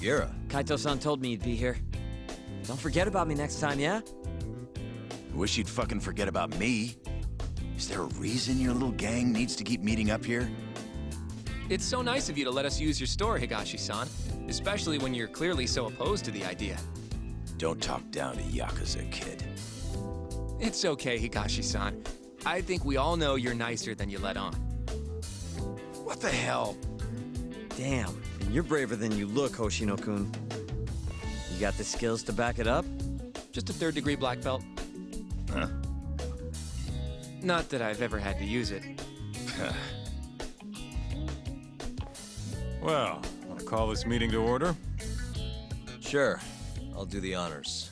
Gira. Kaito-san told me you'd be here. Don't forget about me next time, yeah? I wish you'd fucking forget about me. Is there a reason your little gang needs to keep meeting up here? It's so nice of you to let us use your store, Higashi-san. Especially when you're clearly so opposed to the idea. Don't talk down to Yakuza, kid. It's okay, Higashi-san. I think we all know you're nicer than you let on. What the hell? Damn, and you're braver than you look, Hoshino-kun. You got the skills to back it up? Just a third-degree black belt. Huh? Not that I've ever had to use it. Well, want to call this meeting to order? Sure. I'll do the honors.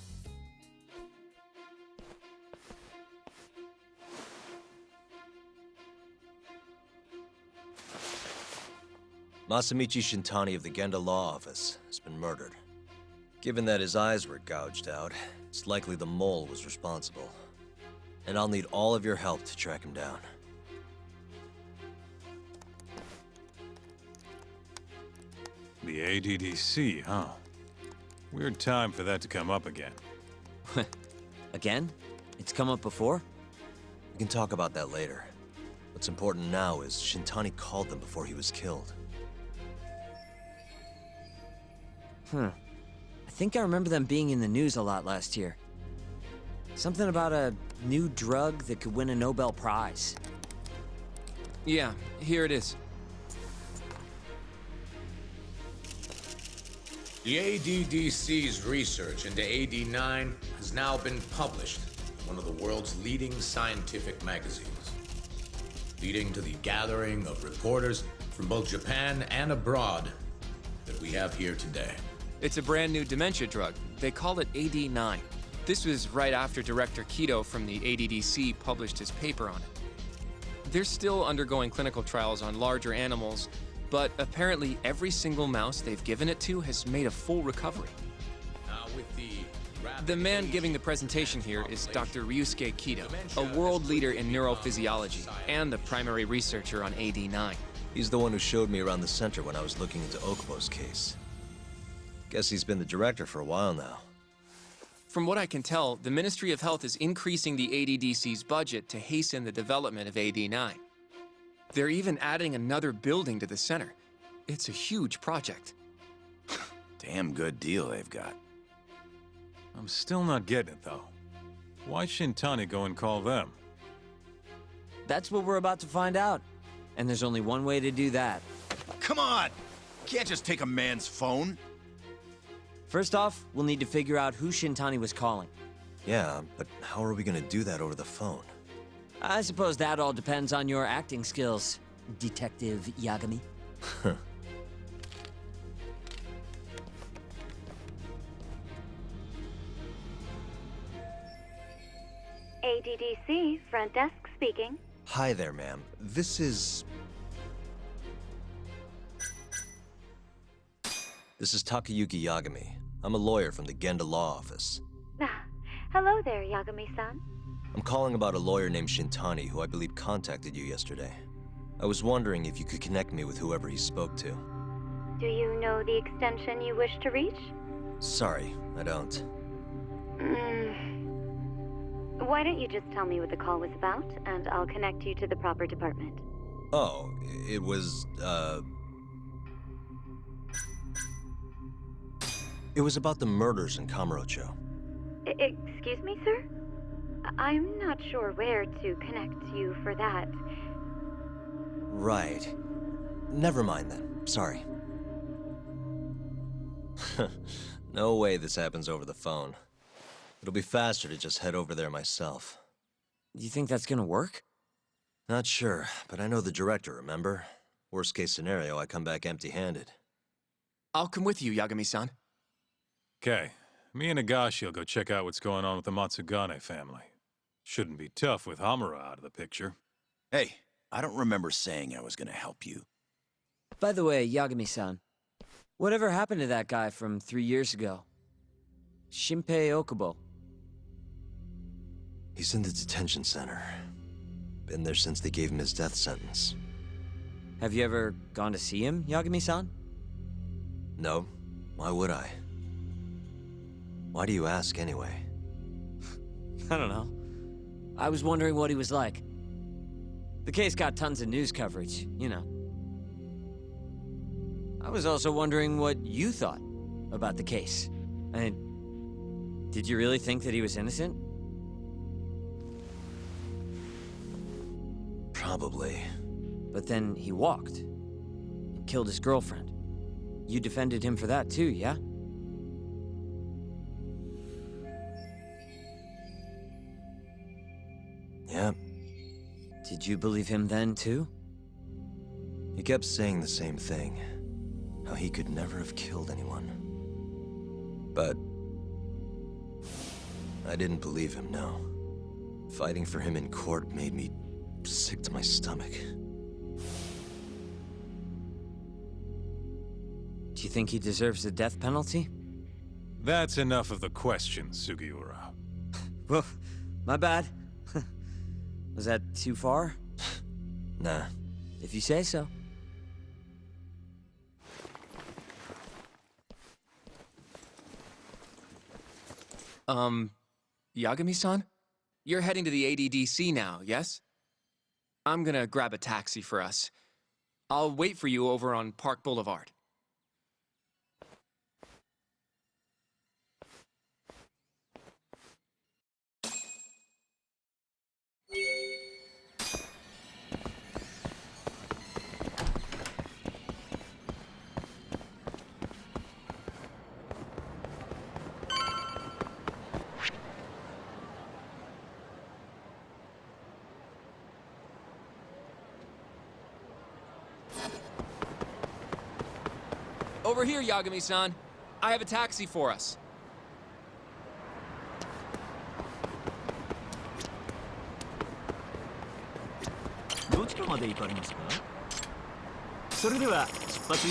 Masamichi Shintani of the Genda Law Office has been murdered. Given that his eyes were gouged out, it's likely the mole was responsible. And I'll need all of your help to track him down. The ADDC, huh? Weird time for that to come up again. Again? It's come up before? We can talk about that later. What's important now is Shintani called them before he was killed. I think I remember them being in the news a lot last year. Something about a new drug that could win a Nobel Prize. Yeah, here it is. The ADDC's research into AD9 has now been published in one of the world's leading scientific magazines, leading to the gathering of reporters from both Japan and abroad that we have here today. It's a brand new dementia drug. They call it AD9. This was right after Director Kido from the ADDC published his paper on it. They're still undergoing clinical trials on larger animals, but apparently every single mouse they've given it to has made a full recovery. Now with The man giving the presentation here is Dr. Ryusuke Kido, a world leader in neurophysiology and the primary researcher on AD9. He's the one who showed me around the center when I was looking into Okubo's case. Guess he's been the director for a while now. From what I can tell, the Ministry of Health is increasing the ADDC's budget to hasten the development of AD9. They're even adding another building to the center. It's a huge project. Damn good deal they've got. I'm still not getting it, though. Why Shintani go and call them? That's what we're about to find out. And there's only one way to do that. Come on! Can't just take a man's phone. First off, we'll need to figure out who Shintani was calling. Yeah, but how are we gonna do that over the phone? I suppose that all depends on your acting skills, Detective Yagami. ADDC, front desk speaking. Hi there, ma'am. This is Takayuki Yagami. I'm a lawyer from the Genda Law Office. Hello there, Yagami-san. I'm calling about a lawyer named Shintani who I believe contacted you yesterday. I was wondering if you could connect me with whoever he spoke to. Do you know the extension you wish to reach? Sorry, I don't. Why don't you just tell me what the call was about, and I'll connect you to the proper department. Oh, it was, It was about the murders in Kamurocho. Excuse me, sir? I'm not sure where to connect you for that. Right. Never mind then. Sorry. No way this happens over the phone. It'll be faster to just head over there myself. You think that's gonna work? Not sure, but I know the director, remember? Worst case scenario, I come back empty-handed. I'll come with you, Yagami-san. Okay, me and Higashi will go check out what's going on with the Matsugane family. Shouldn't be tough with Hamura out of the picture. Hey, I don't remember saying I was gonna help you. By the way, Yagami-san, whatever happened to that guy from 3 years ago? Shinpei Okubo. He's in the detention center. Been there since they gave him his death sentence. Have you ever gone to see him, Yagami-san? No, Why would I? Why do you ask anyway? I don't know. I was wondering what he was like. The case got tons of news coverage, you know. I was also wondering what you thought about the case. I mean, did you really think that he was innocent? Probably. But then he walked and killed his girlfriend. You defended him for that too, yeah? Yeah. Did you believe him then too? He kept saying the same thing. How he could never have killed anyone. But I didn't believe him, no. Fighting for him in court made me sick to my stomach. Do you think he deserves the death penalty? That's enough of the questions, Sugiura. Well, my bad. Was that too far? Nah. If you say so. Yagami-san? You're heading to the ADDC now, yes? I'm gonna grab a taxi for us. I'll wait for you over on Park Boulevard. Over here, Yagami-san. I have a taxi for us. どちらまで行かれますか？それでは出発。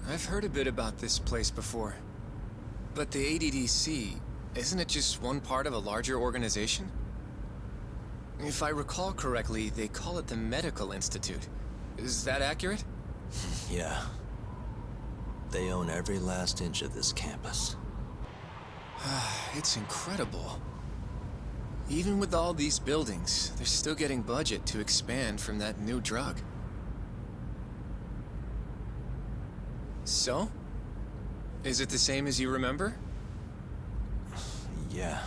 I've heard a bit about this place before. But the ADDC, isn't it just one part of a larger organization? If I recall correctly, they call it the Medical Institute. Is that accurate? Yeah. They own every last inch of this campus. It's incredible. Even with all these buildings, they're still getting budget to expand from that new drug. So? Is it the same as you remember? Yeah.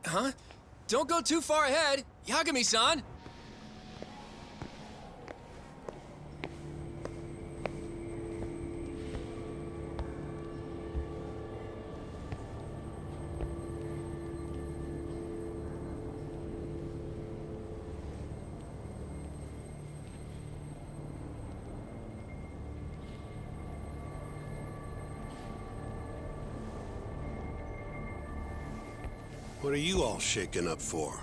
Huh? Don't go too far ahead, Yagami-san! What are you all shaken up for?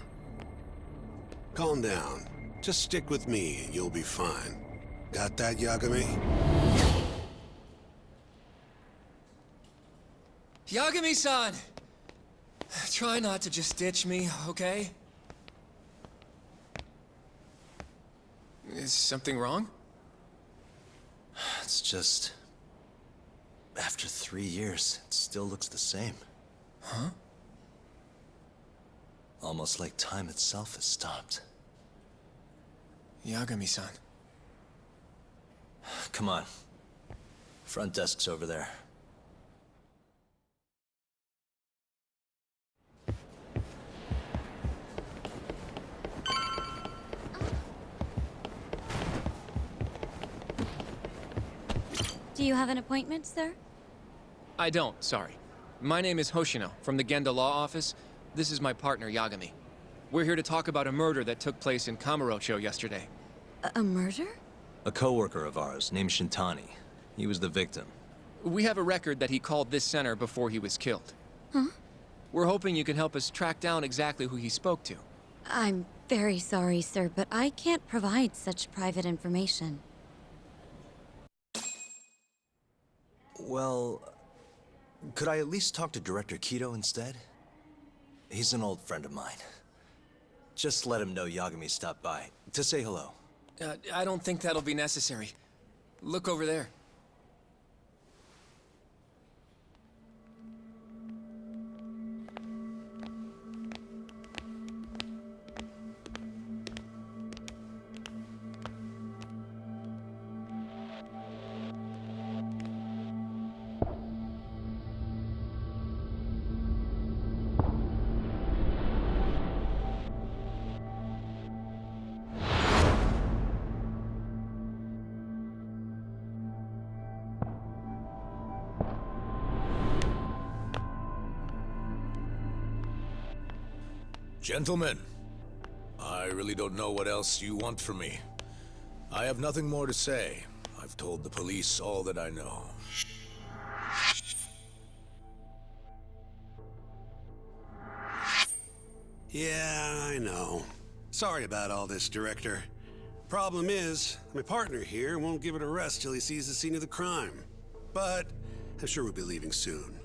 Calm down. Just stick with me and you'll be fine. Got that, Yagami? Yagami-san! Try not to just ditch me, okay? Is something wrong? It's just... After 3 years, it still looks the same. Huh? Almost like time itself has stopped. Yagami-san. Come on. Front desk's over there. Do you have an appointment, sir? I don't, sorry. My name is Hoshino, from the Genda Law Office. This is my partner, Yagami. We're here to talk about a murder that took place in Kamurocho yesterday. A murder? A coworker of ours named Shintani. He was the victim. We have a record that he called this center before he was killed. Huh? We're hoping you can help us track down exactly who he spoke to. I'm very sorry, sir, but I can't provide such private information. Well, could I at least talk to Director Kido instead? He's an old friend of mine. Just let him know Yagami stopped by to say hello. I don't think that'll be necessary. Look over there. Gentlemen, I really don't know what else you want from me. I have nothing more to say. I've told the police all that I know. Yeah, I know. Sorry about all this, Director. Problem is, my partner here won't give it a rest till he sees the scene of the crime. But I'm sure we'll be leaving soon.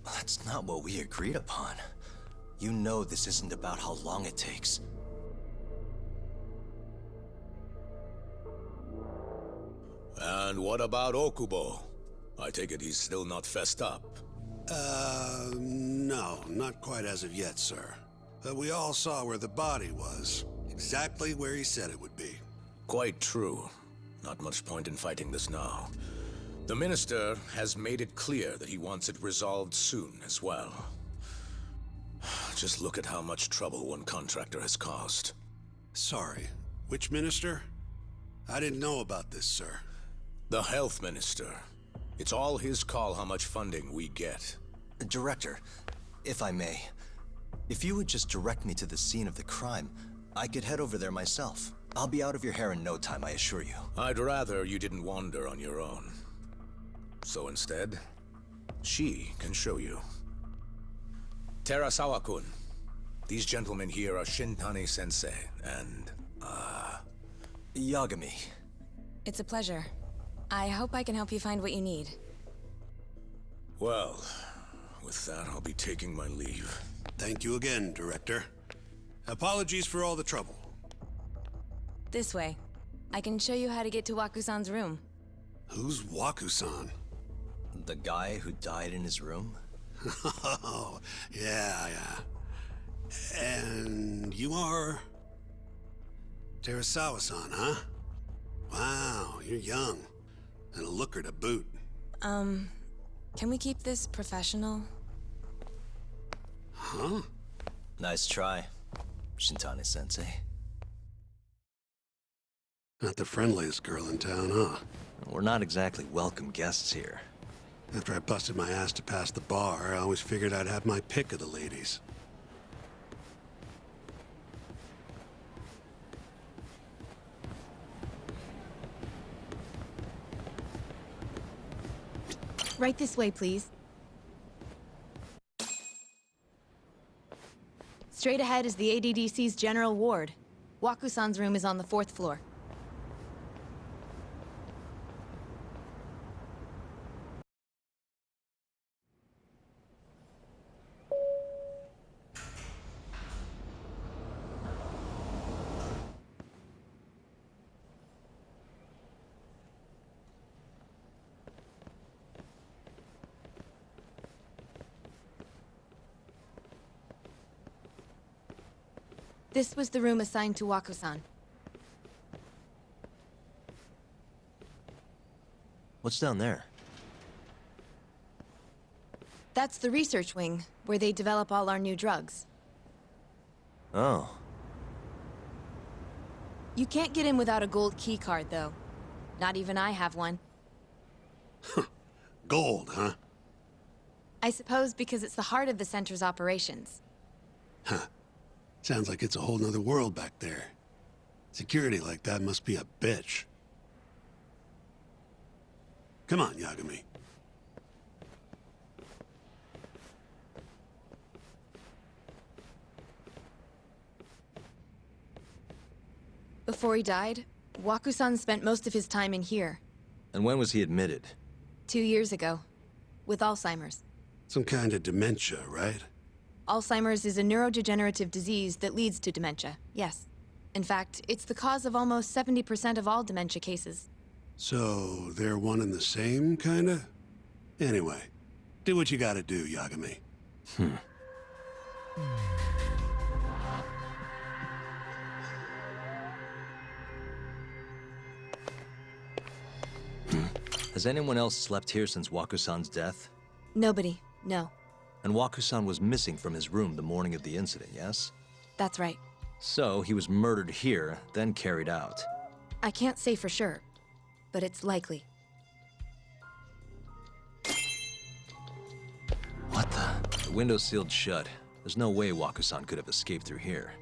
That's not what we agreed upon. You know this isn't about how long it takes. And what about Okubo? I take it he's still not fessed up. No, not quite as of yet, sir. But we all saw where the body was. Exactly where he said it would be. Quite true. Not much point in fighting this now. The Minister has made it clear that he wants it resolved soon as well. Just look at how much trouble one contractor has caused. Sorry, which minister? I didn't know about this, sir. The Health Minister. It's all his call how much funding we get. Director, if I may, if you would just direct me to the scene of the crime, I could head over there myself. I'll be out of your hair in no time, I assure you. I'd rather you didn't wander on your own. So instead, she can show you. Terasawa-kun, these gentlemen here are Shintani-sensei and, Yagami. It's a pleasure. I hope I can help you find what you need. Well, with that, I'll be taking my leave. Thank you again, Director. Apologies for all the trouble. This way. I can show you how to get to Waku-san's room. Who's Waku-san? The guy who died in his room? Oh, yeah. And you are... Terasawa-san, huh? Wow, you're young. And a looker to boot. Can we keep this professional? Huh? Nice try, Shintani-sensei. Not the friendliest girl in town, huh? We're not exactly welcome guests here. After I busted my ass to pass the bar, I always figured I'd have my pick of the ladies. Right this way, please. Straight ahead is the ADDC's general ward. Waku-san's room is on the 4th floor. This was the room assigned to Waku-san. What's down there? That's the research wing, where they develop all our new drugs. Oh. You can't get in without a gold key card, though. Not even I have one. Gold, huh? I suppose because it's the heart of the center's operations. Huh. Sounds like it's a whole nother world back there. Security like that must be a bitch. Come on, Yagami. Before he died, Waku-san spent most of his time in here. And when was he admitted? 2 years ago. With Alzheimer's. Some kind of dementia, right? Alzheimer's is a neurodegenerative disease that leads to dementia, yes. In fact, it's the cause of almost 70% of all dementia cases. So, they're one and the same, kinda? Anyway, do what you gotta do, Yagami. Has anyone else slept here since Waku-san's death? Nobody, no. And Waku-san was missing from his room the morning of the incident, yes? That's right. So, he was murdered here, then carried out. I can't say for sure, but it's likely. What the? The window's sealed shut. There's no way Waku-san could have escaped through here.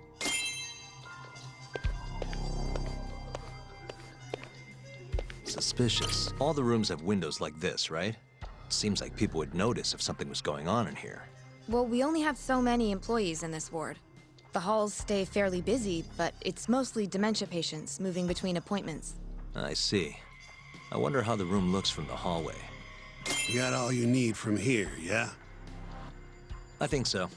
Suspicious. All the rooms have windows like this, right? Seems like people would notice if something was going on in here. Well, we only have so many employees in this ward. The halls stay fairly busy, but it's mostly dementia patients moving between appointments. I see. I wonder how the room looks from the hallway. You got all you need from here, yeah? I think so.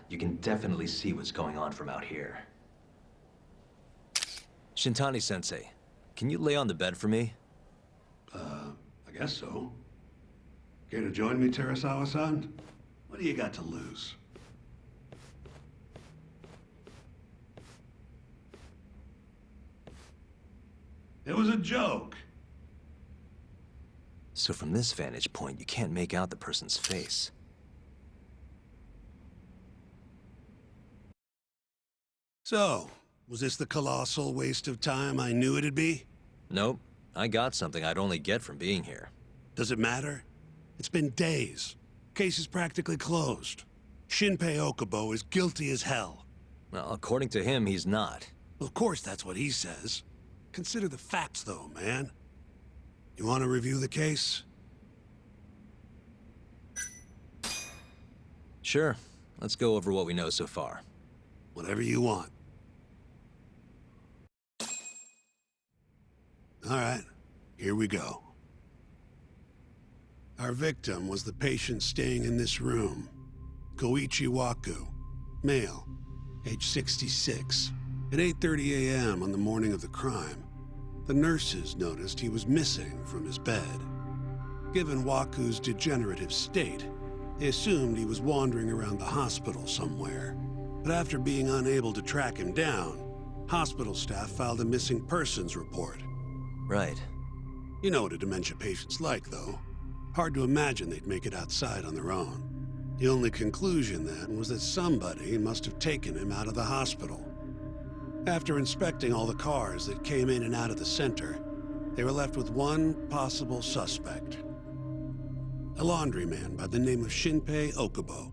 You can definitely see what's going on from out here. Shintani-sensei, can you lay on the bed for me? I guess so. Care to join me, Terasawa-san? What do you got to lose? It was a joke. So from this vantage point, you can't make out the person's face. So, was this the colossal waste of time I knew it'd be? Nope. I got something I'd only get from being here. Does it matter? It's been days. Case is practically closed. Shinpei Okubo is guilty as hell. Well, according to him, he's not. Of course that's what he says. Consider the facts, though, man. You want to review the case? Sure. Let's go over what we know so far. Whatever you want. All right, here we go. Our victim was the patient staying in this room. Koichi Waku, male, age 66. At 8:30 a.m. on the morning of the crime, the nurses noticed he was missing from his bed. Given Waku's degenerative state, they assumed he was wandering around the hospital somewhere. But after being unable to track him down, hospital staff filed a missing persons report. Right. You know what a dementia patient's like, though. Hard to imagine they'd make it outside on their own. The only conclusion then was that somebody must have taken him out of the hospital. After inspecting all the cars that came in and out of the center, they were left with one possible suspect. A laundryman by the name of Shinpei Okubo.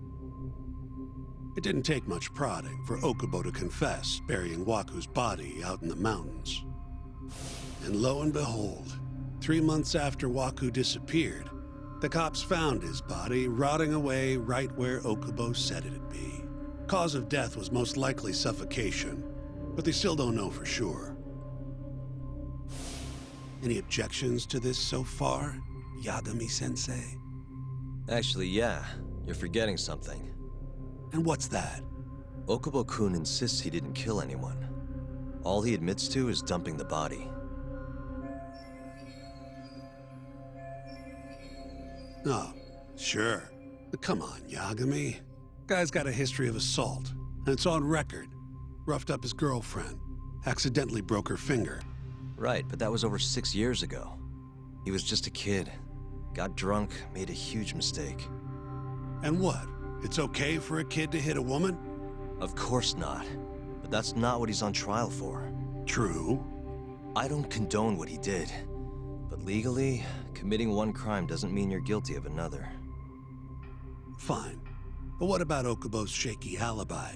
It didn't take much prodding for Okubo to confess burying Waku's body out in the mountains. And lo and behold, 3 months after Waku disappeared, the cops found his body rotting away right where Okubo said it'd be. Cause of death was most likely suffocation, but they still don't know for sure. Any objections to this so far, Yagami-sensei? Actually, yeah. You're forgetting something. And what's that? Okubo-kun insists he didn't kill anyone. All he admits to is dumping the body. Oh, sure. But come on, Yagami. Guy's got a history of assault, and it's on record. Roughed up his girlfriend. Accidentally broke her finger. Right, but that was over 6 years ago. He was just a kid. Got drunk, made a huge mistake. And what? It's okay for a kid to hit a woman? Of course not. But that's not what he's on trial for. True. I don't condone what he did. But legally, committing one crime doesn't mean you're guilty of another. Fine. But what about Okubo's shaky alibi?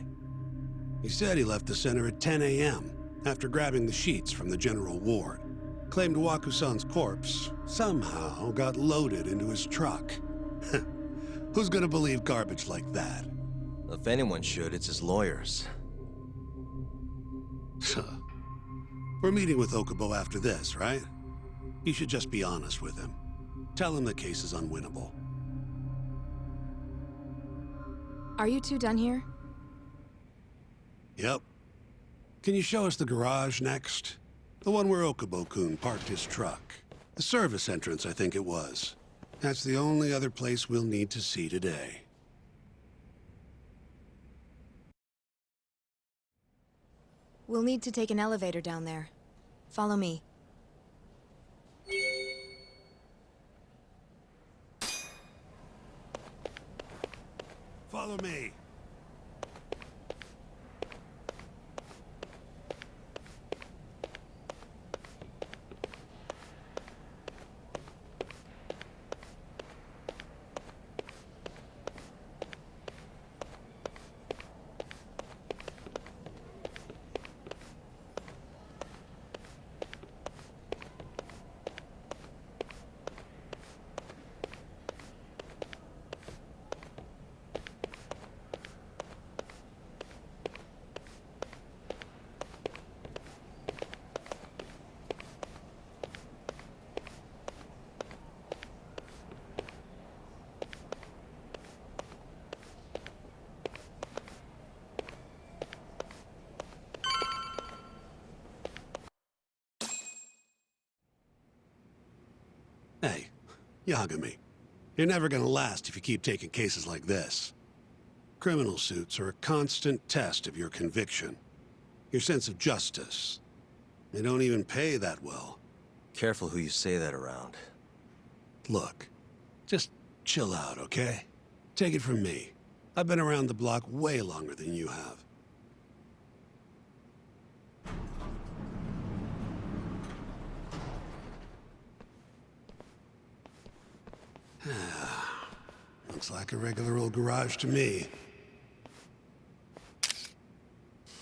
He said he left the center at 10 a.m. after grabbing the sheets from the general ward. Claimed Wakusan's corpse somehow got loaded into his truck. Who's gonna believe garbage like that? If anyone should, it's his lawyers. We're meeting with Okubo after this, right? You should just be honest with him. Tell him the case is unwinnable. Are you two done here? Yep. Can you show us the garage next? The one where Okubo-kun parked his truck. The service entrance, I think it was. That's the only other place we'll need to see today. We'll need to take an elevator down there. Follow me. Follow me. Hey, Yagami. You're never gonna last if you keep taking cases like this. Criminal suits are a constant test of your conviction, your sense of justice. They don't even pay that well. Careful who you say that around. Look, just chill out, okay? Take it from me. I've been around the block way longer than you have. Looks like a regular old garage to me.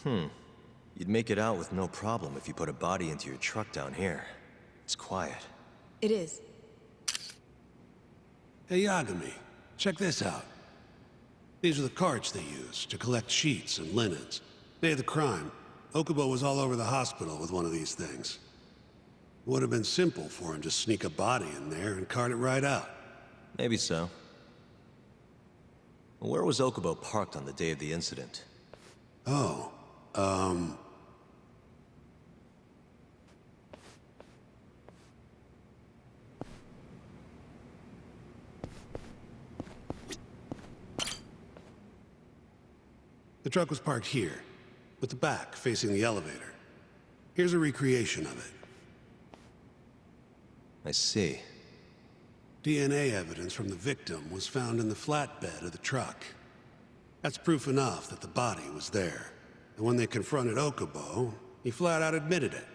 You'd make it out with no problem if you put a body into your truck down here. It's quiet. It is. Hey, Yagami, check this out. These are the carts they used to collect sheets and linens. Day of the crime, Okubo was all over the hospital with one of these things. It would have been simple for him to sneak a body in there and cart it right out. Maybe so. Where was Okubo parked on the day of the incident? Oh, the truck was parked here, with the back facing the elevator. Here's a recreation of it. I see. DNA evidence from the victim was found in the flatbed of the truck. That's proof enough that the body was there. And when they confronted Okubo, he flat out admitted it.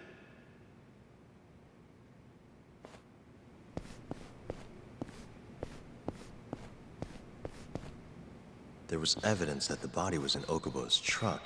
There was evidence that the body was in Okubo's truck.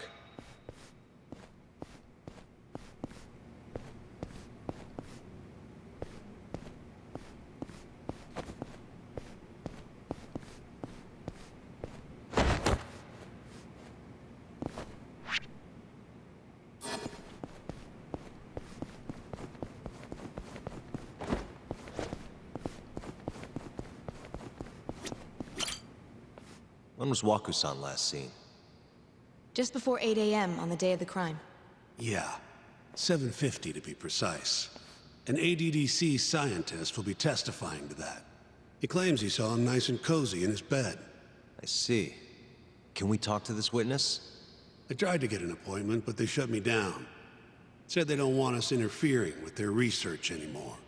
When was Waku-san last seen? Just before 8 a.m. on the day of the crime. Yeah, 7:50 to be precise. An ADDC scientist will be testifying to that. He claims he saw him nice and cozy in his bed. I see. Can we talk to this witness? I tried to get an appointment, but they shut me down. Said they don't want us interfering with their research anymore.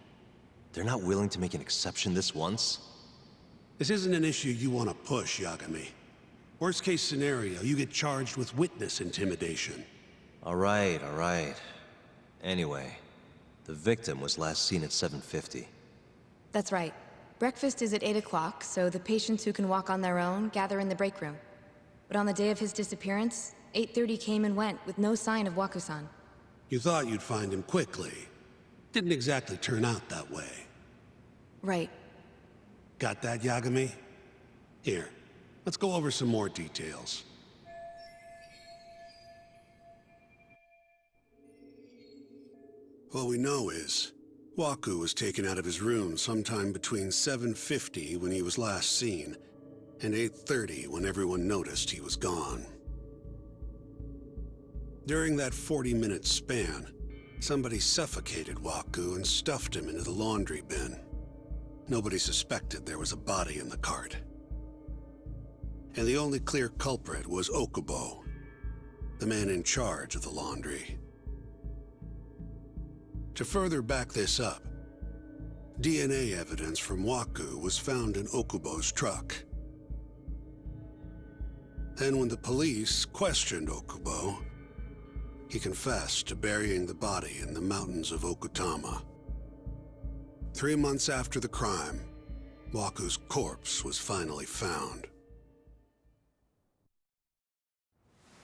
They're not willing to make an exception this once? This isn't an issue you want to push, Yagami. Worst case scenario, you get charged with witness intimidation. All right, all right. Anyway, the victim was last seen at 7:50. That's right. Breakfast is at 8 o'clock, so the patients who can walk on their own gather in the break room. But on the day of his disappearance, 8:30 came and went with no sign of Waku-san. You thought you'd find him quickly. Didn't exactly turn out that way. Right. Got that, Yagami? Here, let's go over some more details. All we know is, Waku was taken out of his room sometime between 7:50 when he was last seen, and 8:30 when everyone noticed he was gone. During that 40-minute span, somebody suffocated Waku and stuffed him into the laundry bin. Nobody suspected there was a body in the cart. And the only clear culprit was Okubo, the man in charge of the laundry. To further back this up, DNA evidence from Waku was found in Okubo's truck. Then when the police questioned Okubo, he confessed to burying the body in the mountains of Okutama. 3 months after the crime, Waku's corpse was finally found.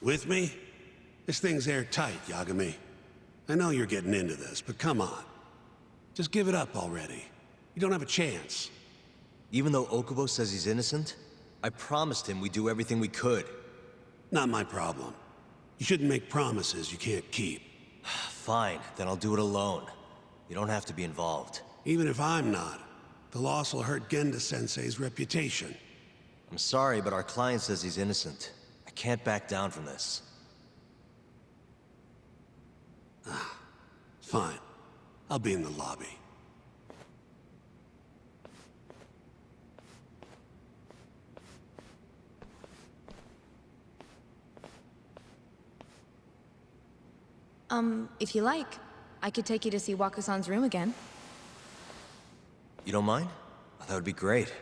With me? This thing's airtight, Yagami. I know you're getting into this, but come on. Just give it up already. You don't have a chance. Even though Okubo says he's innocent, I promised him we'd do everything we could. Not my problem. You shouldn't make promises you can't keep. Fine, then I'll do it alone. You don't have to be involved. Even if I'm not, the loss will hurt Genda-sensei's reputation. I'm sorry, but our client says he's innocent. I can't back down from this. Fine. I'll be in the lobby. If you like, I could take you to see Waku-san's room again. You don't mind? That would be great.